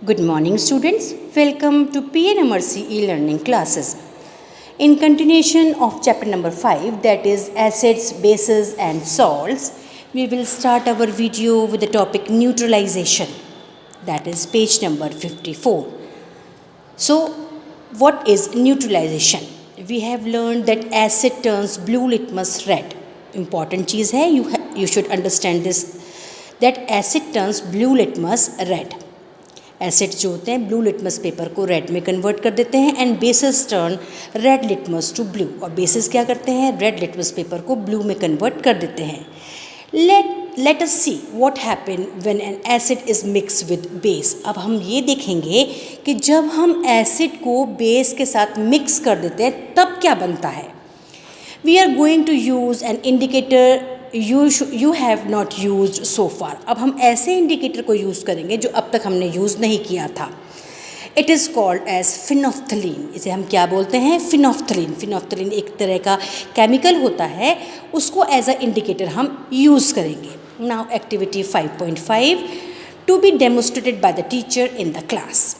Good morning, students. Welcome to PNMRC e-learning classes. In continuation of chapter number 5, that is acids, bases and salts, we will start our video with the topic neutralization. That is page number 54. So, what is neutralization? We have learned that acid turns blue litmus red. Important चीज़ है, you should understand this, that acid turns blue litmus red. Acids जो होते हैं blue litmus paper को red में convert कर देते हैं and bases turn red litmus to blue, और बेसिस क्या करते हैं, रेड लिटमस पेपर को ब्लू में कन्वर्ट कर देते हैं. Let us see what happen when an acid is mix with base. अब हम ये देखेंगे कि जब हम एसिड को बेस के साथ मिक्स कर देते हैं तब क्या बनता है. We are going to use an indicator you have not used so far. अब हम ऐसे इंडिकेटर को यूज़ करेंगे जो अब तक हमने यूज़ नहीं किया था. It is called as phenolphthalein. इसे हम क्या बोलते हैं, फिनोफ्थलीन. फिनोफ्थलीन एक तरह का केमिकल होता है, उसको एज अ इंडिकेटर हम यूज़ करेंगे. Now activity 5.5 to be demonstrated by the teacher in the class.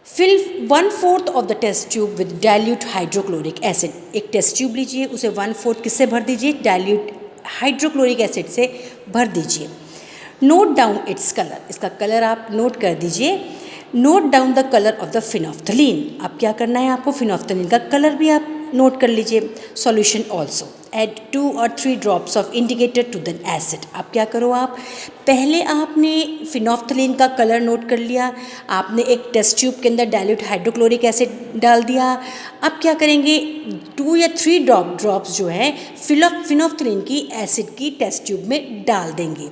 Fill 1/4 of the test tube with dilute hydrochloric acid. एक टेस्ट ट्यूब लीजिए, उसे 1/4 किससे भर दीजिए, डाइल्यूट हाइड्रोक्लोरिक एसिड से भर दीजिए. Note down its colour. इसका कलर आप नोट कर दीजिए. Note down the colour of the phenolphthalein. अब क्या करना है आपको, फिनोफ्थलीन का कलर भी आप नोट कर लीजिए. Solution also add 2 or 3 drops of indicator to the acid. अब क्या करो, आप पहले आपने फिनोफ्थलीन का कलर नोट कर लिया, आपने एक टेस्ट ट्यूब के अंदर डाइल्यूट हाइड्रोक्लोरिक एसिड डाल दिया. अब क्या करेंगे, 2 या 3 ड्रॉप्स जो है फिनोफ्थलीन की एसिड की टेस्ट ट्यूब में डाल देंगे.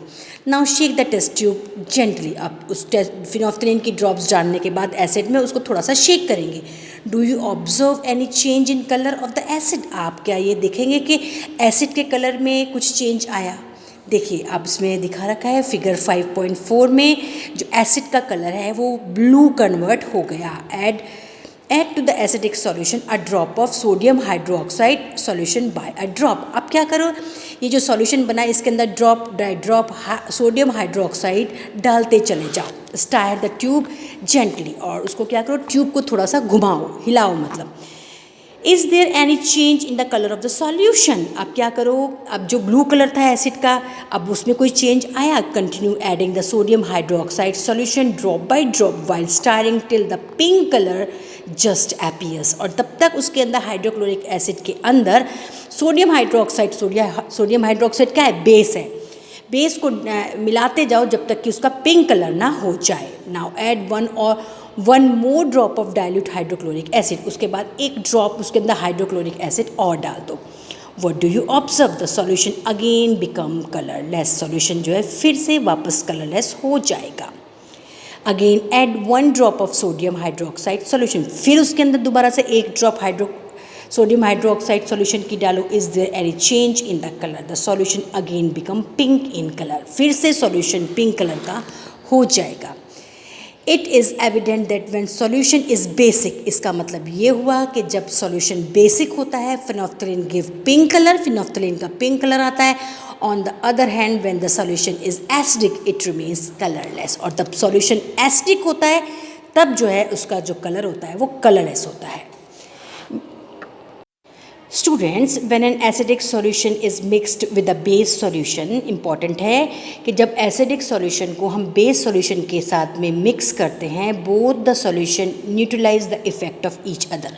Now shake the test tube gently. अब उस फिनोफ्थलीन की ड्रॉप्स डालने के बाद एसिड में उसको थोड़ा सा शेक करेंगे. Do you observe any change in colour of the acid. आप क्या ये देखेंगे कि एसिड के कलर में कुछ चेंज आया. देखिए अब इसमें दिखा रखा है फिगर 5.4 में जो एसिड का कलर है वो ब्लू कन्वर्ट हो गया. Add to the acidic solution a drop of sodium hydroxide solution by a drop. अब क्या करो, ये जो सॉल्यूशन बना है इसके अंदर ड्रॉप सोडियम हाइड्रोक्साइड डालते चले जाओ. Stair the tube gently. और उसको क्या करो, ट्यूब को थोड़ा सा घुमाओ, हिलाओ मतलब. Is there any change in the colour of the solution. अब क्या करो, अब जो ब्लू कलर था एसिड का, अब उसमें कोई चेंज आया. Continue adding the sodium hydroxide solution drop by drop while steering till the pink colour just appears. और तब तक उसके अंदर हाइड्रोक्लोरिक एसिड के अंदर सोडियम हाइड्रोक्साइड क्या है, बेस है. बेस को मिलाते जाओ जब तक कि उसका पिंक कलर ना हो जाए. Now add 1 more drop of dilute hydrochloric acid. उसके बाद एक ड्रॉप उसके अंदर हाइड्रोक्लोरिक एसिड और डाल दो. What do you observe, the solution again become colourless. Solution जो है फिर से वापस कलरलेस हो जाएगा. Again add 1 drop of sodium hydroxide solution. फिर उसके अंदर दोबारा से एक ड्रॉप सोडियम हाइड्रोक्साइड सॉल्यूशन की डालो. Is there any change in the colour, the solution again become pink in colour. फिर से सॉल्यूशन पिंक कलर का हो जाएगा. It is evident that when solution is basic. इसका मतलब ये हुआ कि जब सॉल्यूशन बेसिक होता है phenolphthalein give pink colour, phenolphthalein का पिंक कलर आता है. On the other hand when the solution is acidic it remains colourless. और जब सॉल्यूशन एसिडिक होता है तब जो है उसका जो कलर होता है वो कलरलेस होता है. Students, when an acidic solution is mixed with a base solution, important है कि जब एसिडिक सॉल्यूशन को हम बेस सॉल्यूशन के साथ में मिक्स करते हैं, both the solution neutralise the effect of each other.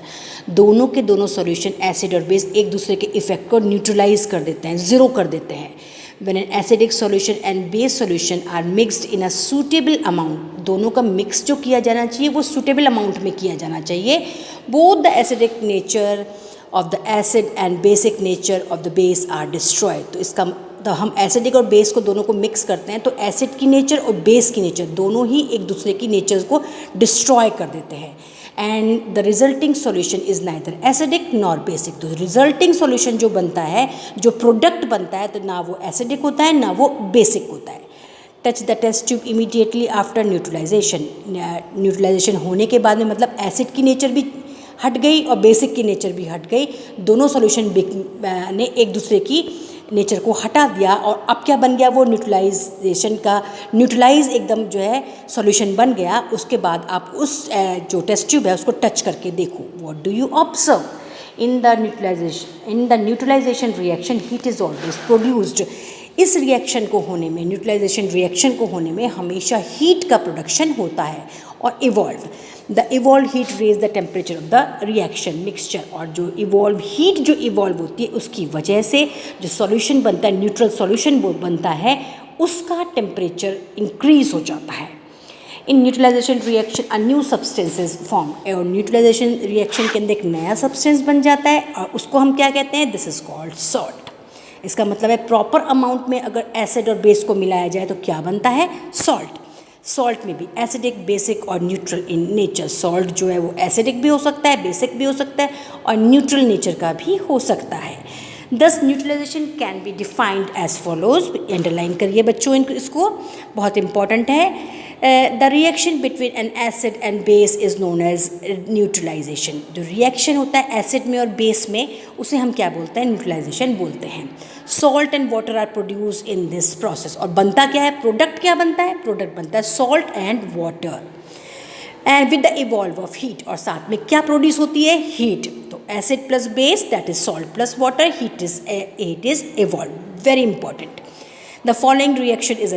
दोनों के दोनों सॉल्यूशन एसिड और बेस एक दूसरे के इफेक्ट को न्यूट्रलाइज कर देते हैं, ज़ीरो कर देते हैं. When an acidic solution and base solution are mixed in a suitable amount, दोनों का मिक्स जो किया जाना चाहिए वो सूटेबल अमाउंट में किया जाना चाहिए. Both the acidic nature of the acid and basic nature of the base are destroyed. तो इसका तो हम एसिडिक और बेस को दोनों को मिक्स करते हैं तो एसिड की नेचर और बेस की नेचर दोनों ही एक दूसरे की नेचर को डिस्ट्रॉय कर देते हैं. And the resulting solution is neither acidic nor basic. तो रिजल्टिंग सॉल्यूशन जो बनता है, जो प्रोडक्ट बनता है, तो ना वो एसिडिक होता है ना वो बेसिक होता है. Touch the test tube immediately after neutralisation. Neutralisation होने के बाद में मतलब एसिड की नेचर भी हट गई और बेसिक की नेचर भी हट गई. दोनों सॉल्यूशन ने एक दूसरे की नेचर को हटा दिया और अब क्या बन गया, वो न्यूट्रलाइजेशन का न्यूट्रलाइज एकदम जो है सॉल्यूशन बन गया। उसके बाद आप उस जो टेस्ट ट्यूब है उसको टच करके देखो। What do you observe? In the neutralisation reaction heat is always produced. इस रिएक्शन को होने में, न्यूट्रलाइजेशन रिएक्शन को होने में हमेशा हीट का प्रोडक्शन होता है और evolve the evolve heat raise the temperature of the reaction mixture. और जो इवॉल्व हीट जो इवॉल्व होती है उसकी वजह से जो सॉल्यूशन बनता है, न्यूट्रल सॉल्यूशन वो बनता है, उसका टेम्परेचर इंक्रीज हो जाता है। In neutralization reaction a new substances form, और न्यूट्रलाइजेशन रिएक्शन के अंदर एक नया सब्सटेंस बन जाता है और उसको हम क्या कहते हैं? This is called salt. इसका मतलब है प्रॉपर अमाउंट में अगर एसिड और बेस को मिलाया जाए तो क्या बनता है? सॉल्ट। सॉल्ट में भी एसिडिक, बेसिक और न्यूट्रल इन नेचर। सॉल्ट जो है वो एसिडिक भी हो सकता है, बेसिक भी हो सकता है और न्यूट्रल नेचर का भी हो सकता है। Thus neutralisation can be defined as follows. Underline करिए बच्चों इसको, बहुत इंपॉर्टेंट है। The reaction between an acid and base is known as neutralisation. जो रिएक्शन होता है एसिड में और बेस में उसे हम क्या बोलते हैं? न्यूट्रलाइजेशन बोलते हैं। Salt and water are produce in this process. और बनता क्या है? प्रोडक्ट क्या बनता है? प्रोडक्ट बनता है salt and water and with the evolve of heat. और साथ में क्या प्रोड्यूस होती है? हीट। तो acid plus base that is salt plus water, heat is evolve. Very important. The following reaction is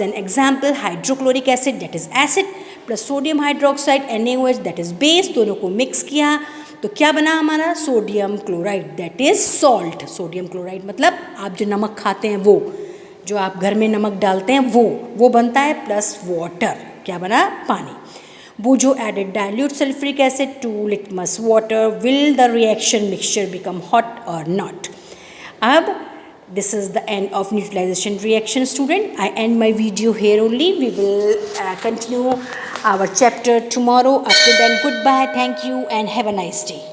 an example: hydrochloric acid that is acid plus sodium hydroxide NaOH that is base, दोनों को mix किया तो क्या बना हमारा? Sodium chloride that is salt. Sodium chloride मतलब आप जो नमक खाते हैं वो, जो आप घर में नमक डालते हैं वो बनता है, प्लस वाटर क्या बना? पानी। Bujo added dilute sulfuric acid to litmus water. Will the reaction mixture become hot or not? अब this is the end of neutralization reaction, student. I end my video here only. We will continue our chapter tomorrow. Up to then, goodbye, thank you and have a nice day.